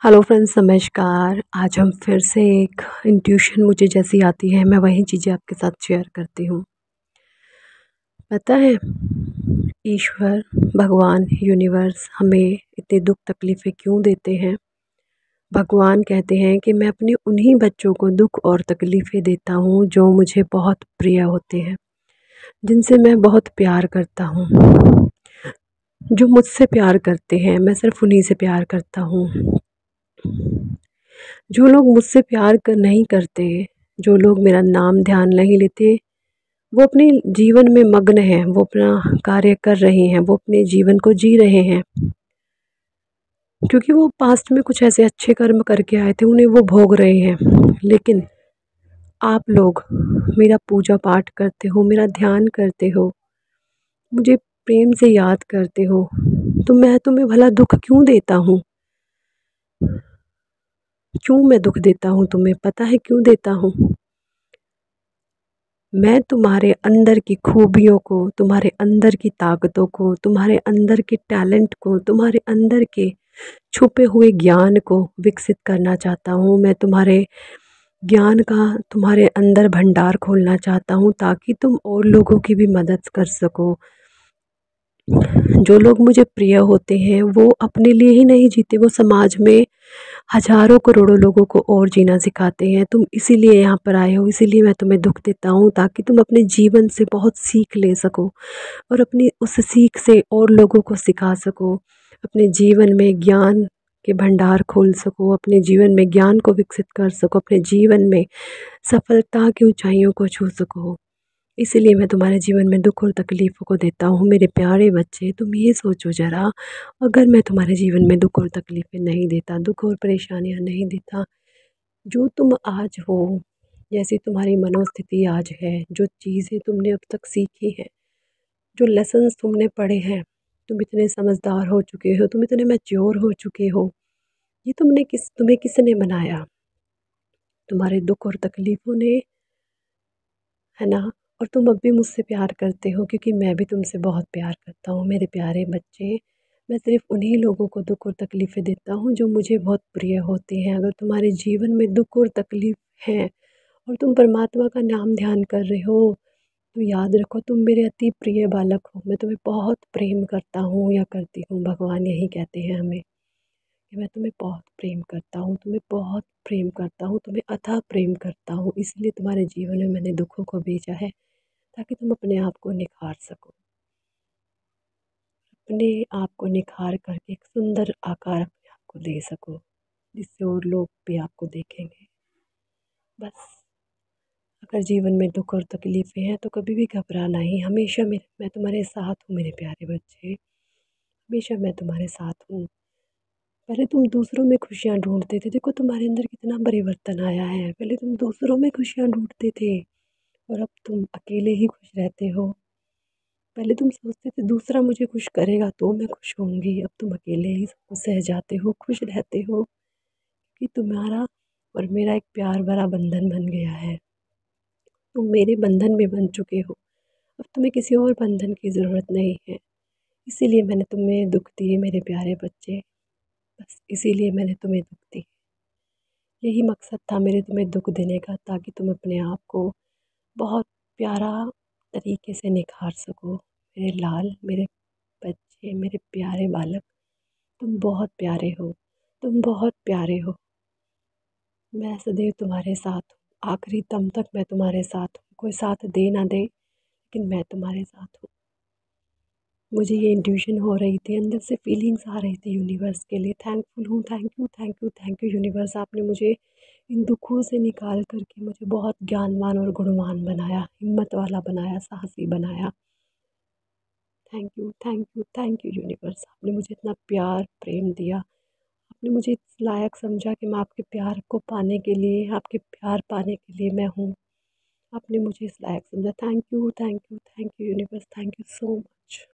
Hello friends, नमस्कार। आज हम फिर से एक इंट्यूशन मुझे जैसी आती है मैं वही चीज़ें आपके साथ शेयर करती हूँ। पता है, ईश्वर, भगवान, यूनिवर्स हमें इतने दुख तकलीफ़ें क्यों देते हैं? भगवान कहते हैं कि मैं अपने उन्हीं बच्चों को दुख और तकलीफ़ें देता हूँ जो मुझे बहुत प्रिय होते हैं, जिनसे मैं बहुत प्यार करता हूँ। जो मुझसे प्यार करते हैं, मैं सिर्फ़ उन्हीं से प्यार करता हूँ। जो लोग मुझसे प्यार नहीं करते, जो लोग मेरा नाम ध्यान नहीं लेते, वो अपने जीवन में मग्न हैं, वो अपना कार्य कर रहे हैं, वो अपने जीवन को जी रहे हैं, क्योंकि वो पास्ट में कुछ ऐसे अच्छे कर्म करके आए थे, उन्हें वो भोग रहे हैं। लेकिन आप लोग मेरा पूजा पाठ करते हो, मेरा ध्यान करते हो, मुझे प्रेम से याद करते हो, तो मैं तुम्हें भला दुख क्यों देता हूँ? क्यों मैं दुख देता हूँ तुम्हें? पता है क्यों देता हूँ? मैं तुम्हारे अंदर की खूबियों को, तुम्हारे अंदर की ताकतों को, तुम्हारे अंदर के टैलेंट को, तुम्हारे अंदर के छुपे हुए ज्ञान को विकसित करना चाहता हूँ। मैं तुम्हारे ज्ञान का, तुम्हारे अंदर भंडार खोलना चाहता हूँ, ताकि तुम और लोगों की भी मदद कर सको। जो लोग मुझे प्रिय होते हैं वो अपने लिए ही नहीं जीते, वो समाज में हज़ारों करोड़ों लोगों को और जीना सिखाते हैं। तुम इसीलिए यहाँ पर आए हो, इसीलिए मैं तुम्हें दुख देता हूँ, ताकि तुम अपने जीवन से बहुत सीख ले सको और अपनी उस सीख से और लोगों को सिखा सको। अपने जीवन में ज्ञान के भंडार खोल सको, अपने जीवन में ज्ञान को विकसित कर सको, अपने जीवन में सफलता की ऊंचाइयों को छू सको। इसीलिए मैं तुम्हारे जीवन में दुख और तकलीफ़ों को देता हूँ। मेरे प्यारे बच्चे, तुम ये सोचो ज़रा, अगर मैं तुम्हारे जीवन में दुख और तकलीफ़ें नहीं देता, दुख और परेशानियाँ नहीं देता, जो तुम आज हो, जैसी तुम्हारी मनोस्थिति आज है, जो चीज़ें तुमने अब तक सीखी हैं, जो लेसन्स तुमने पढ़े हैं, तुम इतने समझदार हो चुके हो, तुम इतने मैच्योर हो चुके हो, ये तुम्हें किसने बनाया? तुम्हारे दुख और तकलीफ़ों ने, है ना? और तुम अब भी मुझसे प्यार करते हो, क्योंकि मैं भी तुमसे बहुत प्यार करता हूँ मेरे प्यारे बच्चे। मैं सिर्फ़ उन्हीं लोगों को दुख और तकलीफ़ें देता हूँ जो मुझे बहुत प्रिय होते हैं। अगर तुम्हारे जीवन में दुख और तकलीफ़ है और तुम परमात्मा का नाम ध्यान कर रहे हो, तो याद रखो तुम मेरे अति प्रिय बालक हो। मैं तुम्हें बहुत प्रेम करता हूँ या करती हूँ। भगवान यही कहते हैं हमें कि मैं तुम्हें बहुत प्रेम करता हूँ, तुम्हें बहुत प्रेम करता हूँ, तुम्हें अथाह प्रेम करता हूँ। इसलिए तुम्हारे जीवन में मैंने दुखों को भेजा है, ताकि तुम अपने आप को निखार सको, अपने आप को निखार करके एक सुंदर आकार अपने आप को दे सको, जिससे और लोग भी आपको देखेंगे। बस, अगर जीवन में दुख और तकलीफ़ें हैं तो कभी भी घबराना ही, हमेशा मैं तुम्हारे साथ हूँ मेरे प्यारे बच्चे, हमेशा मैं तुम्हारे साथ हूँ। पहले तुम दूसरों में खुशियाँ ढूंढते थे, देखो तुम्हारे अंदर कितना परिवर्तन आया है। पहले तुम दूसरों में खुशियाँ ढूंढते थे और अब तुम अकेले ही खुश रहते हो। पहले तुम सोचते थे दूसरा मुझे खुश करेगा तो मैं खुश होंगी, अब तुम अकेले ही सब कुछ सह जाते हो, खुश रहते हो, कि तुम्हारा और मेरा एक प्यार भरा बंधन बन गया है। तुम मेरे बंधन में बन चुके हो, अब तुम्हें किसी और बंधन की ज़रूरत नहीं है। इसीलिए मैंने तुम्हें दुख दिए मेरे प्यारे बच्चे, बस इसीलिए मैंने तुम्हें दुख दी। यही मकसद था मेरे तुम्हें दुख देने का, ताकि तुम अपने आप को बहुत प्यारा तरीके से निखार सको। मेरे लाल, मेरे बच्चे, मेरे प्यारे बालक, तुम बहुत प्यारे हो, तुम बहुत प्यारे हो। मैं सदैव तुम्हारे साथ हूँ, आखिरी दम तक मैं तुम्हारे साथ हूँ। कोई साथ दे ना दे, लेकिन मैं तुम्हारे साथ हूँ। मुझे ये इंट्यूशन हो रही थी, अंदर से फीलिंग्स आ रही थी यूनिवर्स के लिए। थैंकफुल हूँ, thank you, thank you, thank you universe. आपने मुझे इन दुखों से निकाल करके मुझे बहुत ज्ञानवान और गुणवान बनाया, हिम्मत वाला बनाया, साहसी बनाया। Thank you, thank you, thank you universe. आपने मुझे इतना प्यार प्रेम दिया, आपने मुझे इस लायक समझा कि मैं आपके प्यार को पाने के लिए, आपके प्यार पाने के लिए मैं हूँ। आपने मुझे इस लायक समझा। Thank you, thank you, thank you universe, thank you so much.